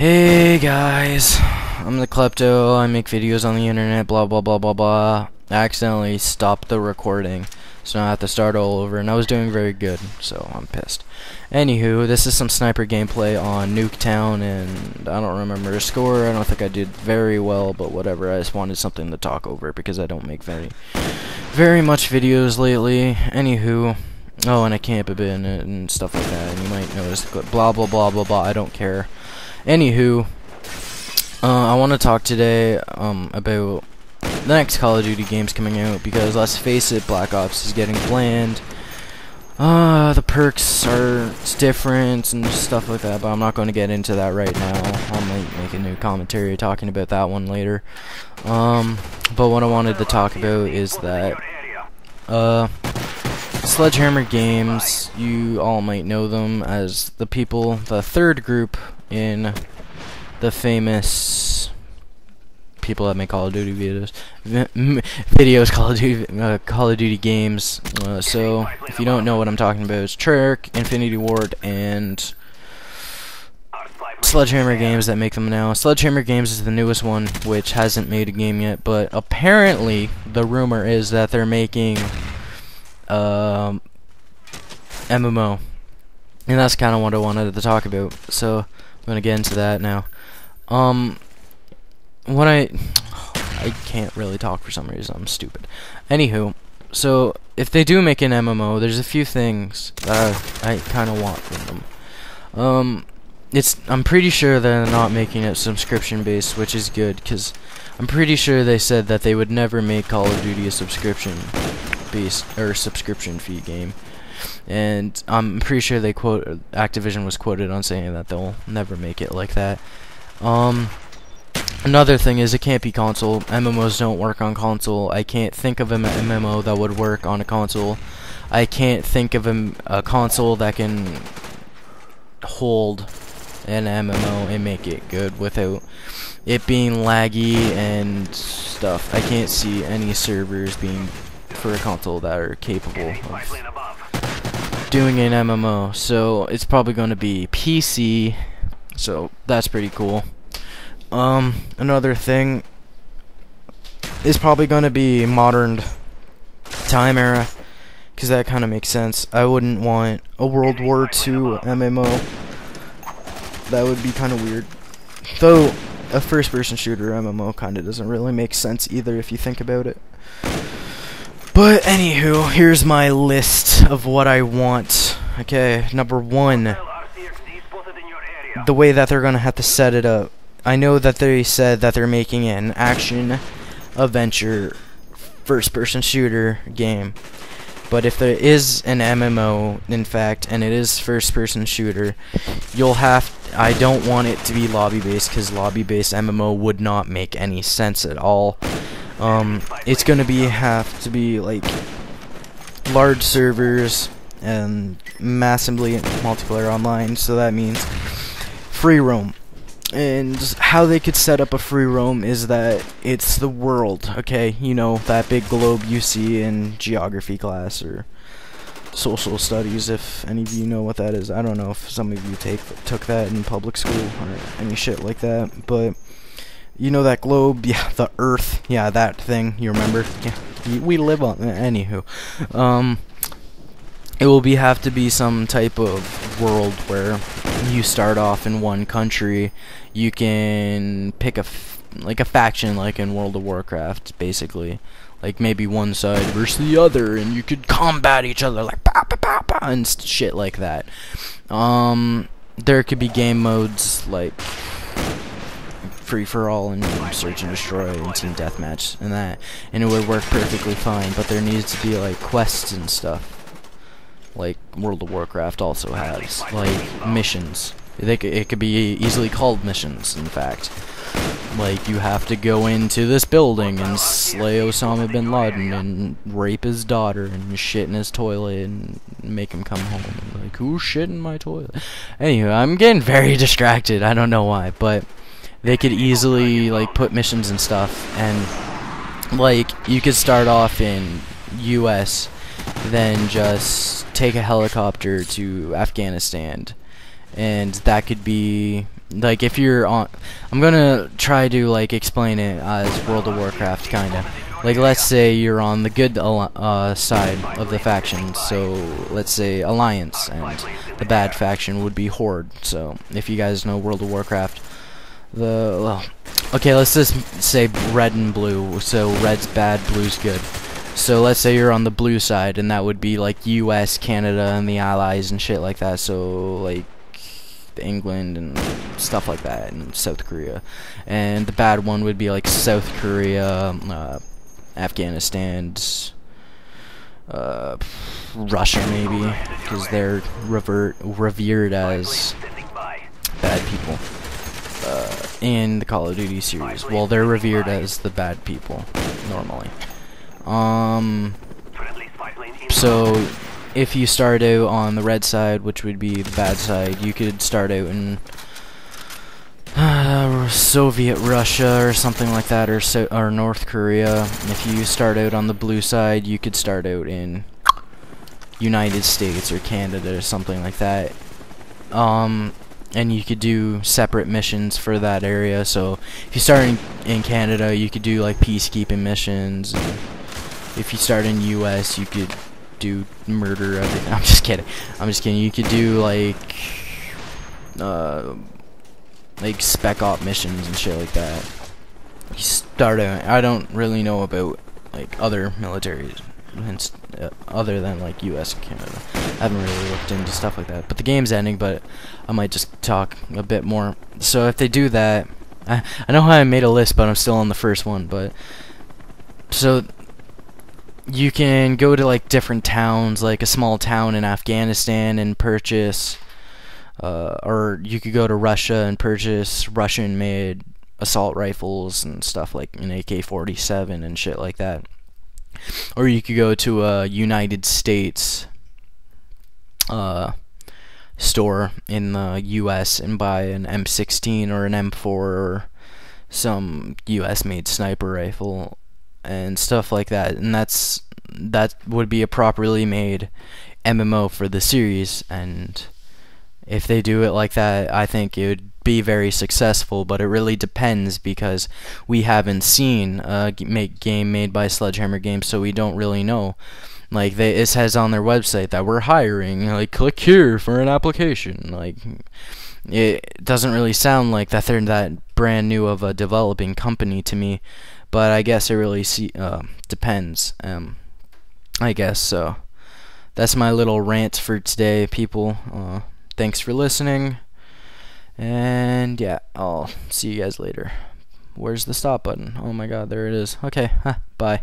Hey guys, I'm the Klepto. I make videos on the internet, blah blah blah blah blah. I accidentally stopped the recording, so now I have to start all over, and I was doing very good, so I'm pissed. Anywho, this is some sniper gameplay on Nuketown, and I don't remember a score. I don't think I did very well, but whatever. I just wanted something to talk over because I don't make very much videos lately. Anywho. Oh, and I camp a bit and stuff like that, and you might notice, but blah blah blah blah blah. I don't care. Anywho, I want to talk today about the next Call of Duty games coming out, because let's face it, Black Ops is getting bland. The perks are different and stuff like that, but I'm not going to get into that right now. I might make a new commentary talking about that one later. But what I wanted to talk about is that Sledgehammer Games, you all might know them as the third group in the famous people that make Call of Duty Call of Duty games. So if you don't know what I'm talking about, it's Treyarch, Infinity Ward, and Sledgehammer Games that make them now. Sledgehammer Games is the newest one, which hasn't made a game yet, but apparently the rumor is that they're making MMO, and that's kind of what I wanted to talk about, so I'm gonna get into that now. I can't really talk for some reason. I'm stupid. Anywho, so if they do make an MMO, there's a few things that I kind of want from them. I'm pretty sure they're not making it subscription based, which is good, because I'm pretty sure they said that they would never make Call of Duty a subscription based or subscription fee game, and I'm pretty sure Activision was quoted on saying that they'll never make it like that. Another thing is, it can't be console. MMOs don't work on console. I can't think of an MMO that would work on a console. I can't think of a console that can hold an MMO and make it good without it being laggy and stuff. I can't see any servers being for a console that are capable of doing an MMO, so it's probably going to be PC, so that's pretty cool. Another thing is probably going to be modern time era, because that kind of makes sense. I wouldn't want a World War II MMO. That would be kind of weird, though a first-person shooter MMO kind of doesn't really make sense either if you think about it. But anywho, here's my list of what I want. Okay, number 1, the way that they're gonna have to set it up. I know that they said that they're making an action adventure first-person shooter game, but if there is an MMO, in fact, and it is first-person shooter, I don't want it to be lobby-based, because lobby-based MMO would not make any sense at all. It's gonna have to be like large servers and massively multiplayer online, so that means free roam. And how they could set up a free roam is that it's the world, okay? You know, that big globe you see in geography class or social studies, if any of you know what that is. I don't know if some of you took that in public school or any shit like that, but you know that globe, yeah, the Earth, yeah, that thing, you remember? Yeah, we live on it. Anywho, it will have to be some type of world where you start off in one country. You can pick a faction, like in World of Warcraft, basically. Like maybe one side versus the other, and you could combat each other like pa pa pa pa and shit like that. There could be game modes like free for all and search and destroy and team deathmatch and it would work perfectly fine. But there needs to be like quests and stuff, like World of Warcraft also has, like missions. It could be easily called missions, in fact. Like, you have to go into this building and slay Osama bin Laden and rape his daughter and shit in his toilet and make him come home. Like, who's shit in my toilet? Anyway, I'm getting very distracted. I don't know why, but they could easily, like, put missions and stuff, and, like, you could start off in US, then just take a helicopter to Afghanistan, and that could be like if you're on, I'm gonna try to like explain it as World of Warcraft kinda. Like let's say you're on the good side of the faction, so let's say Alliance, and the bad faction would be Horde. So if you guys know World of Warcraft, okay, let's just say red and blue. So red's bad, blue's good. So let's say you're on the blue side, and that would be like US, Canada, and the Allies and shit like that. So like England and stuff like that, and South Korea. And the bad one would be like South Korea, Afghanistan, Russia maybe, because they're revered as bad people in the Call of Duty series. Well, they're revered as the bad people normally. So if you start out on the red side, which would be the bad side, you could start out in Soviet Russia or something like that, or North Korea. If you start out on the blue side, you could start out in United States or Canada or something like that. And you could do separate missions for that area. So if you start in Canada, you could do like peacekeeping missions. And if you start in US, you could do murder everything. I'm just kidding. You could do like spec op missions and shit like that. You start out. I don't really know about like other militaries other than like US and Canada. I haven't really looked into stuff like that. But the game's ending, but I might just talk a bit more. So if they do that, I know how I made a list, but I'm still on the first one. But so you can go to like different towns, like a small town in Afghanistan, and purchase, or you could go to Russia and purchase Russian-made assault rifles and stuff like an AK-47 and shit like that. Or you could go to a United States store in the US and buy an M16 or an M4 or some US-made sniper rifle and stuff like that. And that would be a properly made MMO for the series. And if they do it like that, I think it would be very successful. But it really depends, because we haven't seen a game made by Sledgehammer Games, so we don't really know. Like it says on their website that we're hiring, like click here for an application. Like it doesn't really sound like that they're that brand new of a developing company to me. But I guess it really depends. I guess so. That's my little rant for today, people. Thanks for listening. And yeah, I'll see you guys later. Where's the stop button? Oh my god, there it is. Okay, bye.